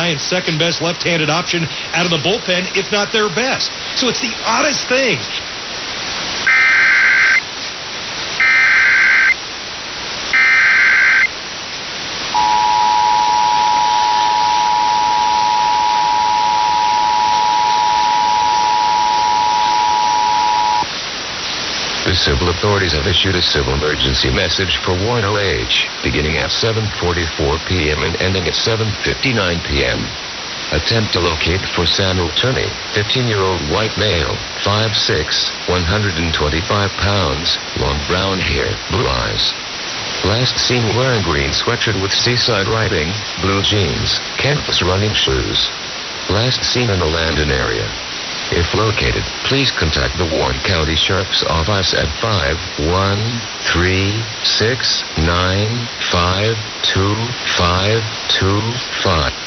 guy and second-best left-handed option out of the bullpen, if not their best. So it's the oddest thing. The civil authorities have issued a civil emergency message for Warren OH, beginning at 7:44 p.m. and ending at 7:59 p.m. Attempt to locate for Samuel Turney, 15-year-old white male, 5'6", 125 pounds, long brown hair, blue eyes. Last seen wearing green sweatshirt with seaside writing, blue jeans, canvas running shoes. Last seen in the Landon area. If located, please contact the Warren County Sheriff's Office at 513-695-2525.